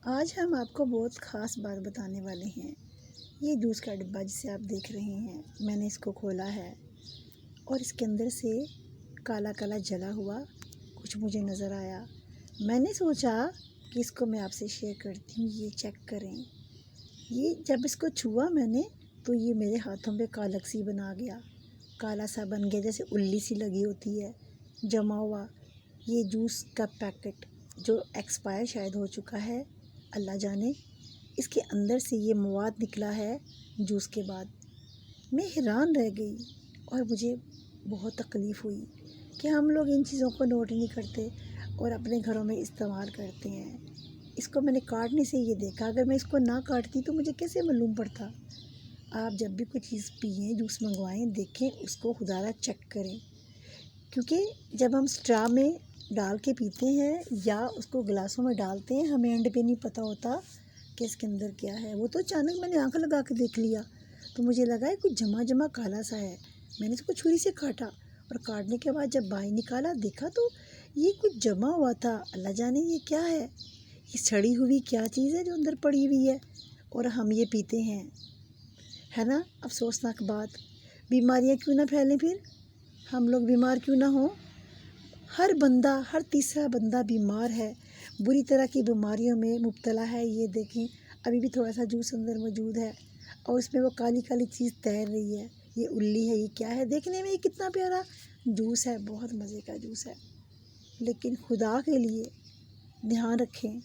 آج ہم آپ کو بہت خاص بات بتانے والے ہیں۔ یہ جوس کا ڈبہ جسے آپ دیکھ رہے ہیں، میں نے اس کو کھولا ہے اور اس کے اندر سے کالا کالا جلا ہوا کچھ مجھے نظر آیا۔ میں نے سوچا کہ اس کو میں آپ سے شیئر کرتی ہوں، یہ چیک کریں۔ یہ جب اس کو چھوا میں نے تو یہ میرے ہاتھوں پہ کالک سی بنا گیا، کالا سا بن گیا، جیسے الّی سی لگی ہوتی ہے جمع ہوا۔ یہ جوس کا پیکٹ جو ایکسپائر شاید ہو چکا ہے، اللہ جانے، اس کے اندر سے یہ مواد نکلا ہے جوس کے بعد۔ میں حیران رہ گئی اور مجھے بہت تکلیف ہوئی کہ ہم لوگ ان چیزوں کو نوٹ نہیں کرتے اور اپنے گھروں میں استعمال کرتے ہیں۔ اس کو میں نے کاٹنے سے یہ دیکھا، اگر میں اس کو نہ کاٹتی تو مجھے کیسے معلوم پڑتا۔ آپ جب بھی کوئی چیز پئیں، جوس منگوائیں، دیکھیں اس کو خدا را چیک کریں، کیونکہ جب ہم اسٹرا میں ڈال کے پیتے ہیں یا اس کو گلاسوں میں ڈالتے ہیں، ہمیں اینڈ پہ نہیں پتہ ہوتا کہ اس کے اندر کیا ہے۔ وہ تو اچانک میں نے آنکھ لگا کے دیکھ لیا تو مجھے لگا ہے کچھ جمع جمع کالا سا ہے۔ میں نے اس کو چھری سے کاٹا اور کاٹنے کے بعد جب باہر نکالا دیکھا تو یہ کچھ جمع ہوا تھا۔ اللہ جانے یہ کیا ہے، یہ سڑی ہوئی کیا چیز ہے جو اندر پڑی ہوئی ہے اور ہم یہ پیتے ہیں، ہے نا؟ افسوسناک بات۔ بیماریاں کیوں نہ پھیلیں، پھر ہم لوگ بیمار کیوں نہ ہوں؟ ہر بندہ، ہر تیسرا بندہ بیمار ہے، بری طرح کی بیماریوں میں مبتلا ہے۔ یہ دیکھیں ابھی بھی تھوڑا سا جوس اندر موجود ہے اور اس میں وہ کالی کالی چیز تیر رہی ہے، یہ الّی ہے، یہ کیا ہے؟ دیکھنے میں یہ کتنا پیارا جوس ہے، بہت مزے کا جوس ہے، لیکن خدا کے لیے دھیان رکھیں